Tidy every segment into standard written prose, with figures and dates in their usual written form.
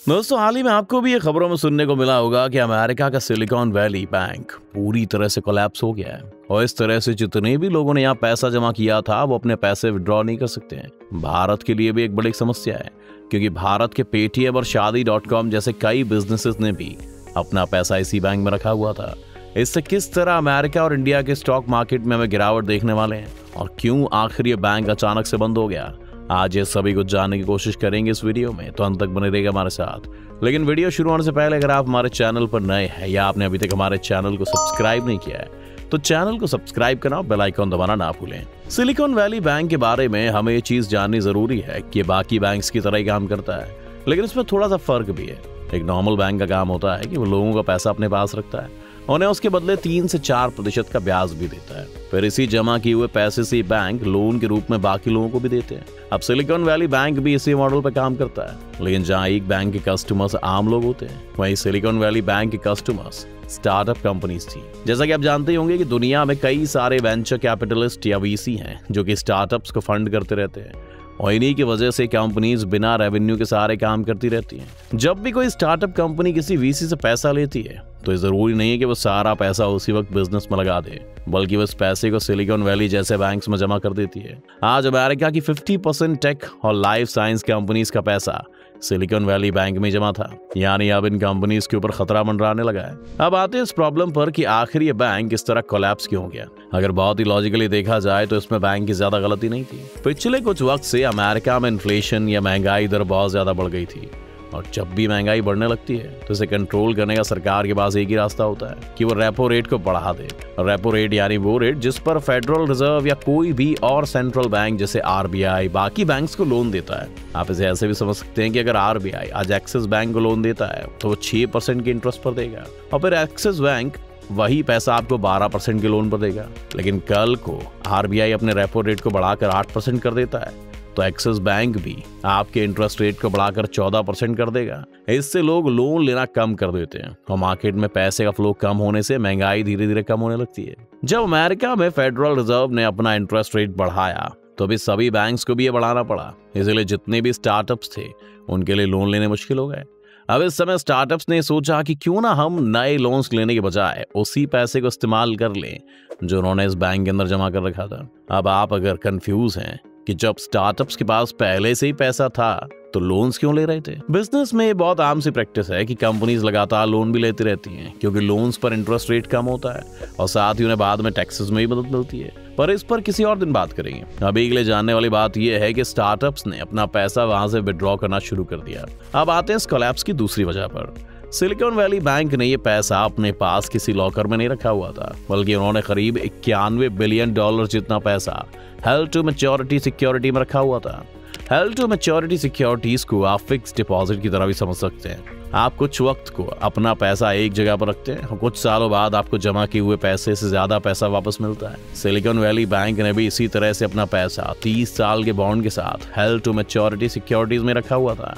दोस्तों, हाल ही में आपको भी ये खबरों में सुनने को मिला होगा कि अमेरिका का सिलिकॉन वैली बैंक पूरी तरह से कोलैप्स हो गया है और इस तरह से जितने भी लोगों ने यहाँ पैसा जमा किया था वो अपने पैसे विड्रॉ नहीं कर सकते हैं। भारत के लिए भी एक बड़ी समस्या है क्योंकि भारत के पेटीएम और शादी.com जैसे कई बिजनेसेस ने भी अपना पैसा इसी बैंक में रखा हुआ था। इससे किस तरह अमेरिका और इंडिया के स्टॉक मार्केट में हमें गिरावट देखने वाले हैं और क्यों आखिर ये बैंक अचानक से बंद हो गया, आज ये सभी कुछ जानने की कोशिश करेंगे इस वीडियो में, तो अंत तक बने रहिएगा हमारे साथ। लेकिन वीडियो शुरू होने से पहले अगर आप हमारे चैनल पर नए हैं या आपने अभी तक हमारे चैनल को सब्सक्राइब नहीं किया है तो चैनल को सब्सक्राइब करना और बेल आइकन दबाना ना भूलें। सिलिकॉन वैली बैंक के बारे में हमें ये चीज जाननी जरूरी है कि बाकी बैंक्स की तरह ही काम करता है, लेकिन इसमें थोड़ा सा फर्क भी है। एक नॉर्मल बैंक का काम होता है कि वो लोगों का पैसा अपने पास रखता है, उन्हें उसके बदले 3 से 4% का ब्याज भी देता है। फिर इसी जमा किए हुए पैसे से बैंक लोन के रूप में बाकी लोगों को भी देते हैं। अब सिलिकॉन वैली बैंक भी इसी मॉडल पर काम करता है, लेकिन जहां एक बैंक के कस्टमर्स आम लोग होते हैं, वहीं सिलिकॉन वैली बैंक के कस्टमर्स स्टार्टअप कंपनीज थी। जैसा कि आप जानते ही होंगे कि दुनिया में कई सारे वेंचर कैपिटलिस्ट या वीसी हैं जो कि स्टार्टअप्स को फंड करते रहते हैं और इन्हीं की वजह से कंपनीज बिना रेवेन्यू के सारे काम करती रहती हैं। जब भी कोई स्टार्टअप कंपनी किसी वीसी से पैसा लेती है तो जरूरी नहीं है कि वो सारा पैसा उसी वक्त बिजनेस में लगा दे, बल्कि वो इस पैसे को सिलिकॉन वैली जैसे बैंक्स में जमा कर देती है। आज अमेरिका की 50% टेक और लाइफ साइंस कंपनीज का पैसा सिलिकॉन वैली बैंक में जमा था, यानी अब इन कंपनीज के ऊपर खतरा मंडराने लगा है। अब आते हैं इस प्रॉब्लम पर कि आखिर ये बैंक इस तरह कोलैप्स क्यों हो गया। अगर बहुत ही लॉजिकली देखा जाए तो इसमें बैंक की ज्यादा गलती नहीं थी। पिछले कुछ वक्त से अमेरिका में इन्फ्लेशन या महंगाई दर बहुत ज्यादा बढ़ गई थी और जब भी महंगाई बढ़ने लगती है तो इसे कंट्रोल करने का सरकार के पास एक ही रास्ता होता है कि वो रेपो रेट को बढ़ा दे। रेपो रेट यानी वो रेट जिस पर फेडरल रिजर्व या कोई भी और सेंट्रल बैंक जैसे आरबीआई बाकी बैंक्स को लोन देता है। आप इसे ऐसे भी समझ सकते हैं कि अगर आरबीआई आज एक्सिस बैंक को लोन देता है तो वो 6% की इंटरेस्ट पर देगा और फिर एक्सिस बैंक वही पैसा आपको 12% के लोन पर देगा। लेकिन कल को आरबीआई अपने रेपो रेट को बढ़ाकर 8% कर देता है तो एक्सिस बैंक भी आपके इंटरेस्ट रेट को बढ़ाकर 14% कर देगा। इससे लोग लोन लेना कम कर देते हैं और मार्केट में पैसे का फ्लो कम होने से महंगाई धीरे धीरे कम होने लगती है। जब अमेरिका में फेडरल रिजर्व ने अपना इंटरेस्ट रेट बढ़ाया तो भी सभी बैंक्स को भी ये बढ़ाना पड़ा, इसलिए जितने भी स्टार्टअप्स थे उनके लिए लोन लेने मुश्किल हो गए। अब इस समय स्टार्टअप्स ने सोचा कि क्यों ना हम नए लोन्स लेने के बजाय उसी पैसे को इस्तेमाल कर लें जो उन्होंने इस बैंक के अंदर जमा कर रखा था। अब आप अगर कंफ्यूज हैं कि जब स्टार्टअप्स के पास पहले से ही पैसा था तो लोन्स क्यों ले रहे थे। बिजनेस में ये बहुत आम सी प्रैक्टिस है कि कंपनीज लगातार लोन भी लेती रहती हैं क्योंकि लोन्स पर इंटरेस्ट रेट कम होता है और साथ ही उन्हें बाद में टैक्सेस में भी मदद मिलती है। पर इस पर किसी और दिन बात करेंगे। अभी के लिए जानने वाली बात यह है कि स्टार्टअप्स ने अपना पैसा वहां से विड्रॉ करना शुरू कर दिया। अब आते हैं इस कोलैप्स की दूसरी वजह पर। सिलिकॉन वैली बैंक ने ये पैसा अपने पास किसी लॉकर में नहीं रखा हुआ था, बल्कि उन्होंने करीब $91 बिलियन जितना पैसा हेल्ड टू मैच्योरिटी सिक्योरिटी में रखा हुआ था। हेल्ड टू मैच्योरिटी सिक्योरिटीज को आप फिक्स डिपॉजिट की तरह भी समझ सकते हैं। आप कुछ वक्त को अपना पैसा एक जगह पर रखते हैं और कुछ सालों बाद आपको जमा किए हुए पैसे से ज्यादा पैसा वापस मिलता है। सिलिकॉन वैली बैंक ने भी इसी तरह से अपना पैसा 30 साल के बॉन्ड के साथ हेल्ड टू मैच्योरिटी सिक्योरिटीज में रखा हुआ था।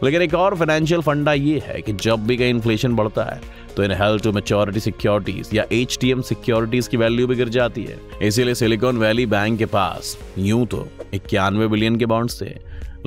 लेकिन एक और फाइनेंशियल फंडा ये है कि जब भी कहीं इन्फ्लेशन बढ़ता है तो इन हेल्ड टू मैच्योरिटी सिक्योरिटीज या HTM सिक्योरिटीज की वैल्यू भी गिर जाती है। इसीलिए सिलिकॉन वैली बैंक के पास यूं तो 91 बिलियन के बॉन्ड्स थे,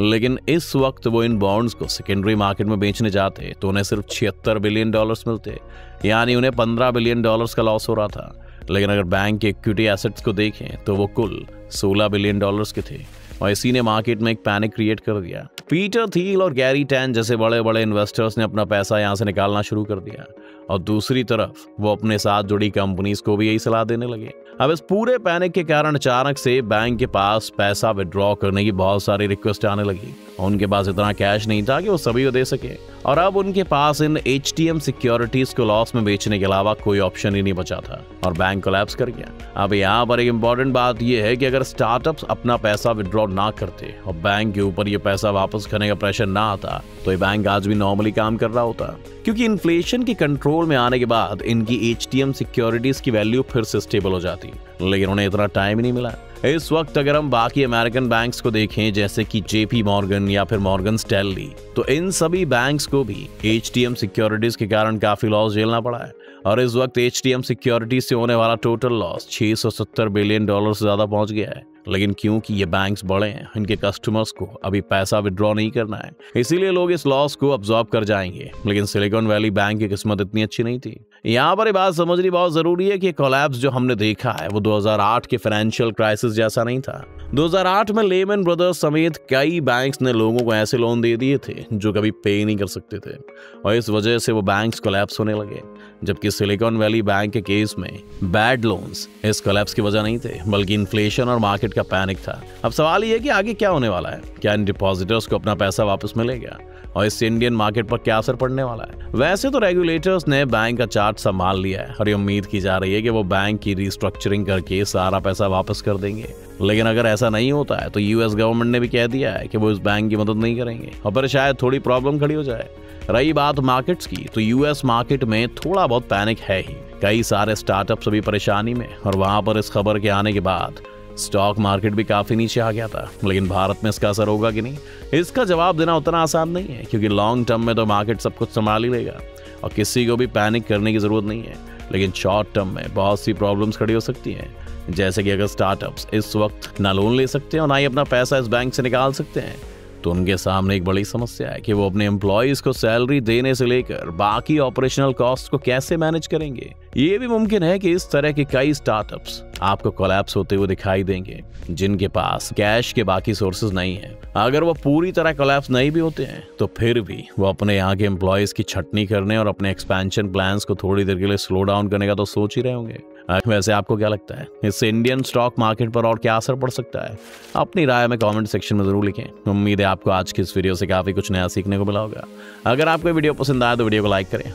लेकिन इस वक्त वो इन बॉन्ड्स को सेकेंडरी मार्केट में बेचने जाते तो उन्हें सिर्फ $76 बिलियन मिलते, यानी उन्हें $15 बिलियन का लॉस हो रहा था। लेकिन अगर बैंक के इक्विटी एसेट्स को देखें तो वो कुल $16 बिलियन के थे और इसी ने मार्केट में एक पैनिक क्रिएट कर दिया। पीटर थील और गैरी टैन जैसे बड़े बड़े इन्वेस्टर्स ने अपना पैसा यहां से निकालना शुरू कर दिया और दूसरी तरफ वो अपने साथ जुड़ी कंपनीज को भी यही सलाह देने लगे। अब इस पूरे पैनिक के कारण अचानक से बैंक के पास पैसा विड्रॉ करने की बहुत सारी रिक्वेस्ट आने लगी। उनके पास इतना कैश नहीं था कि वो सभी को दे सके और अब उनके पास इन HTM सिक्योरिटीज को लॉस में बेचने के अलावा कोई ऑप्शन ही नहीं बचा था और बैंक कोलैप्स कर गया। अब यहाँ पर एक इम्पॉर्टेंट बात यह है कि अगर स्टार्टअप्स अपना पैसा विड्रॉ ना करते और बैंक के ऊपर ये पैसा वापस करने का प्रेशर ना आता तो ये बैंक आज भी नॉर्मली काम कर रहा होता, क्योंकि इन्फ्लेशन के कंट्रोल में आने के बाद इनकी HTM सिक्योरिटीज की वैल्यू फिर से स्टेबल हो जाती, लेकिन उन्हें इतना टाइम ही नहीं मिला। इस वक्त अगर हम बाकी अमेरिकन बैंक्स को देखें जैसे कि JP मॉर्गन या फिर मॉर्गन स्टैनली, तो इन सभी बैंक्स को भी HTM सिक्योरिटीज के कारण काफी लॉस झेलना पड़ा है और इस वक्त HTM सिक्योरिटीज से होने वाला टोटल लॉस $670 बिलियन से ज्यादा पहुंच गया है। लेकिन क्योंकि ये बैंक्स बड़े हैं, इनके कस्टमर्स को अभी पैसा विड्रॉ नहीं करना है, इसीलिए लोग इस लॉस को अब्सॉर्ब कर जाएंगे। लेकिन सिलिकॉन वैली बैंक की किस्मत इतनी अच्छी नहीं थी। यहाँ पर ये बात समझनी बहुत जरूरी है कि कोलैप्स जो हमने देखा है वो 2008 के फाइनेंशियल क्राइसिस जैसा नहीं था। 2008 में लेमन ब्रदर्स समेत कई बैंक्स ने लोगों को ऐसे लोन दे दिए थे जो कभी पे नहीं कर सकते थे, और इस वजह से वो बैंक्स कोलैप्स होने लगे। जबकि सिलिकॉन वैली बैंक के केस में बैड लोन्स इस कोलैप्स की वजह नहीं थे, बल्कि इन्फ्लेशन और मार्केट का पैनिक था। अब सवाल ये है कि आगे क्या होने वाला है? क्या इन डिपॉजिटर्स को अपना पैसा वापस मिलेगा, और इससे इंडियन मार्केट पर क्या असर पड़ने वाला है? वैसे तो रेगुलेटर्स ने बैंक का चार्ट संभाल लिया है और ये उम्मीद की जा रही है कि वो बैंक की रिस्ट्रक्चरिंग करके सारा पैसा वापस कर देंगे। लेकिन अगर ऐसा नहीं होता है तो यूएस गवर्नमेंट ने भी कह दिया है कि वो इस बैंक की मदद नहीं करेंगे, और फिर शायद थोड़ी प्रॉब्लम खड़ी हो जाए। रही बात मार्केट्स की, तो यूएस मार्केट में थोड़ा बहुत पैनिक है ही। कई सारे स्टार्टअप्स अभी परेशानी में, और वहां पर इस खबर के आने के बाद स्टॉक मार्केट भी काफी नीचे आ गया था। लेकिन भारत में इसका असर होगा कि नहीं, इसका जवाब देना उतना आसान नहीं है, क्योंकि लॉन्ग टर्म में तो मार्केट सब कुछ संभाल ही लेगा और किसी को भी पैनिक करने की जरूरत नहीं है। लेकिन शॉर्ट टर्म में बहुत सी प्रॉब्लम्स खड़ी हो सकती हैं, जैसे कि अगर स्टार्टअप्स इस वक्त ना लोन ले सकते हैं और ना ही अपना पैसा इस बैंक से निकाल सकते हैं, तो उनके सामने एक बड़ी समस्या है कि वो अपने एम्प्लॉयज को सैलरी देने से लेकर बाकी ऑपरेशनल कॉस्ट को कैसे मैनेज करेंगे। ये भी मुमकिन है कि इस तरह के कई स्टार्टअप्स आपको कोलैप्स होते हुए दिखाई देंगे, जिनके पास कैश के बाकी सोर्सेज नहीं है। अगर वो पूरी तरह कोलैप्स नहीं भी होते हैं, तो फिर भी वो अपने यहाँ के एम्प्लॉयज की छटनी करने और अपने एक्सपेंशन प्लान्स को थोड़ी देर के लिए स्लो डाउन करने का तो सोच ही रहे होंगे। वैसे आपको क्या लगता है, इससे इंडियन स्टॉक मार्केट पर और क्या असर पड़ सकता है? अपनी राय में कमेंट सेक्शन में जरूर लिखें। उम्मीद है आपको आज की इस वीडियो से काफी कुछ नया सीखने को मिला होगा। अगर आपको वीडियो पसंद आया तो वीडियो को लाइक करें।